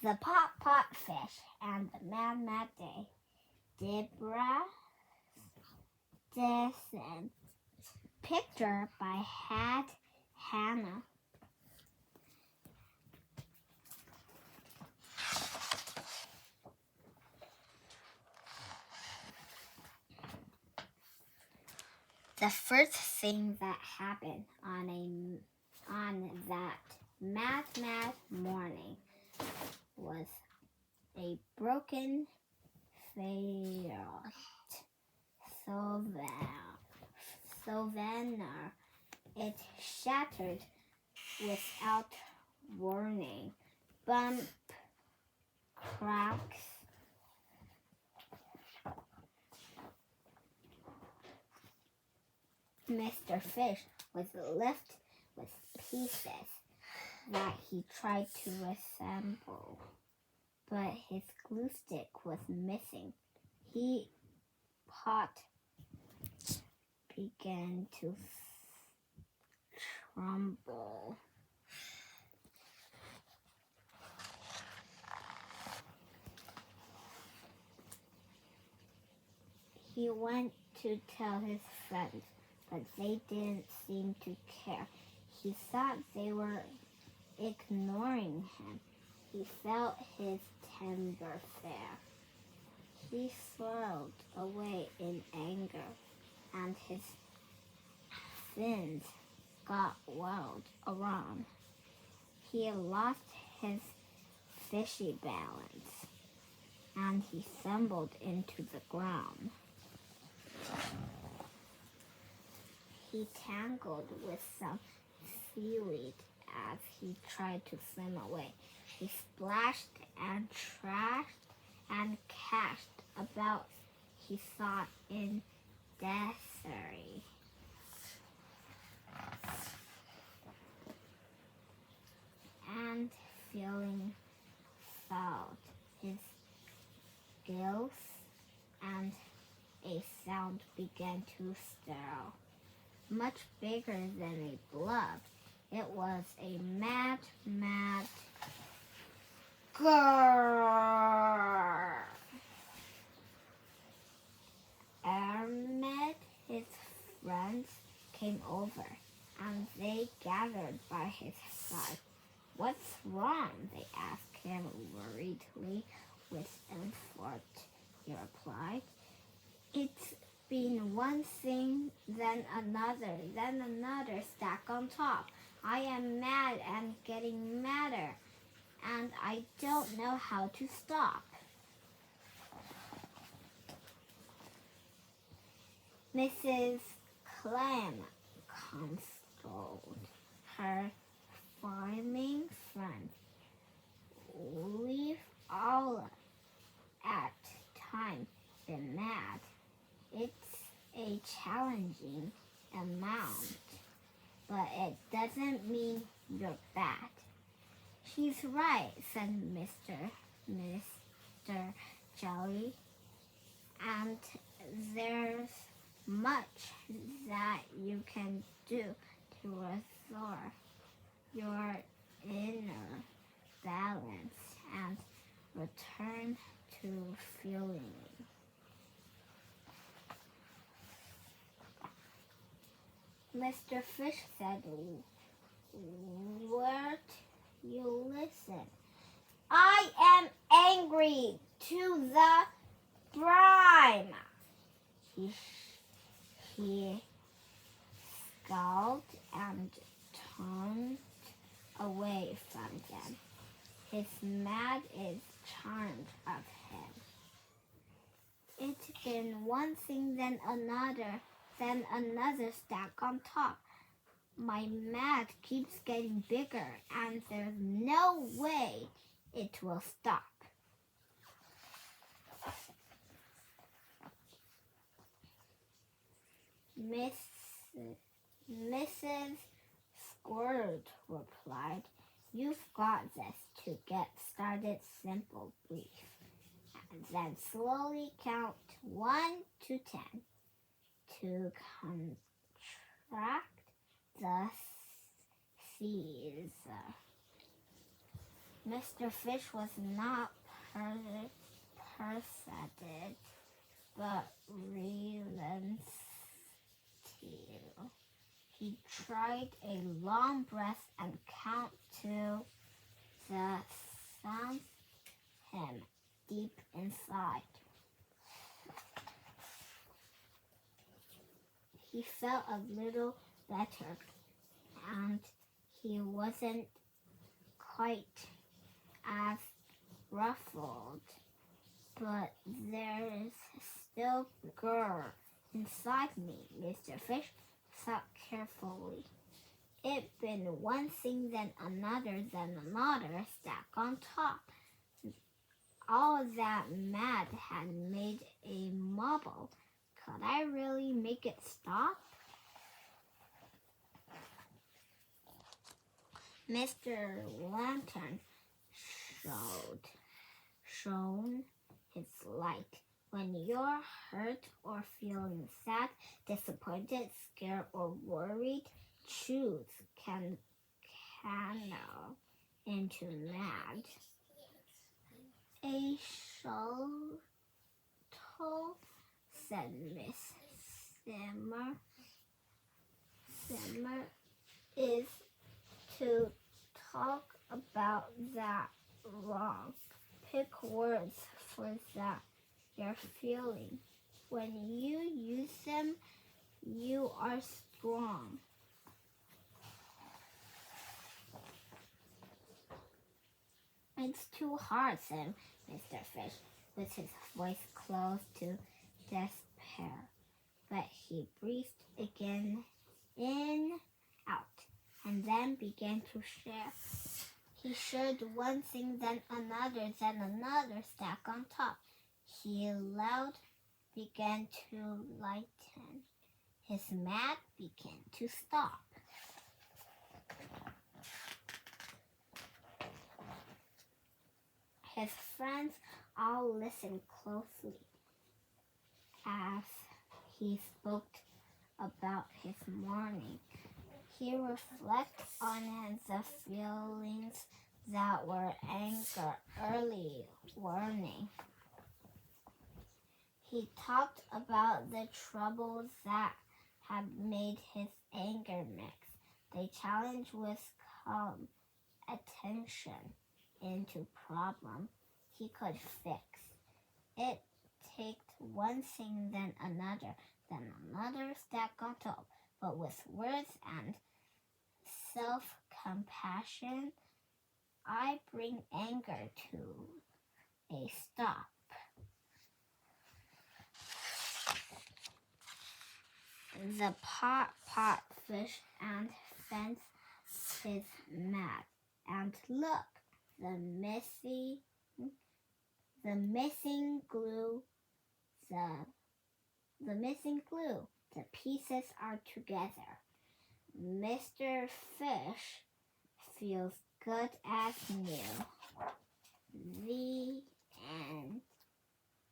The Pot Fish and the Mad Day. Deborah Descent. Picture by Hannah. The first thing that happened on that mad morning was a broken fairy. Savannah. It shattered without warning. Bump, cracks. Mr. Fish was left with pieces that he tried to assemble, but his glue stick was missing. Pot began to tremble. He went to tell his friends, but they didn't seem to care. He thought they were ignoring him. He felt his temper fair. He swirled away in anger, and his fins got whirled around. He lost his fishy balance, and he stumbled into the ground. He tangled with some seaweed as he tried to swim away. He splashed and trashed and cashed about, he thought, in desperation. And feeling fouled, his gills and a sound began to stir. Much bigger than a blob. It was a mad girl. Ahmed, his friends, came over, and they gathered by his side. "What's wrong?" they asked him worriedly. With effort, he replied, "It's been one thing, then another stack on top. I am mad and getting madder, and I don't know how to stop." Mrs. Clem consoled her farming friend. "We've all at times been mad. It's a challenging amount, but it doesn't mean you're bad." "She's right," said Mr. Jelly, "and there's much that you can do to restore your inner balance and return to feeling." Mr. Fish said, "Won't you listen? I am angry to the brine." He scowled and turned away from them. His mad is charmed of him. "It's been one thing, then another stack on top. My mad keeps getting bigger, and there's no way it will stop." Mrs. Squirt replied, "You've got this. To get started, simple, brief, and then slowly count 1 to 10 to contract the seas." Mr. Fish was not persuaded, but relented. He tried a long breath and count to the sound him deep inside. He felt a little better, and he wasn't quite as ruffled. But there's still girl inside me, Mr. Fish thought carefully. It'd been one thing, then another, stack on top. All that mad had made a marble. Could I really make it stop? Mr. Lantern shone his light. When you're hurt or feeling sad, disappointed, scared, or worried, choose candle into mad. A shuttle, said Miss Simmer, is to talk about that wrong. Pick words for that you're feeling. When you use them, you are strong. It's too hard, said Mr. Fish, with his voice close to despair. But he breathed again, in, out, and then began to share. He shared one thing, then another stack on top. He aloud began to lighten. His mad began to stop. His friends all listened closely as he spoke about his morning. He reflected on the feelings that were anger, early warning. He talked about the troubles that had made his anger mix. The challenge was calm attention into problem he could fix. It takes one thing, then another stack on top. But with words and self-compassion, I bring anger to a stop. The pot fish and fence is mad. And look, the missing glue. The missing glue. The pieces are together. Mr. Fish feels good as new. The end.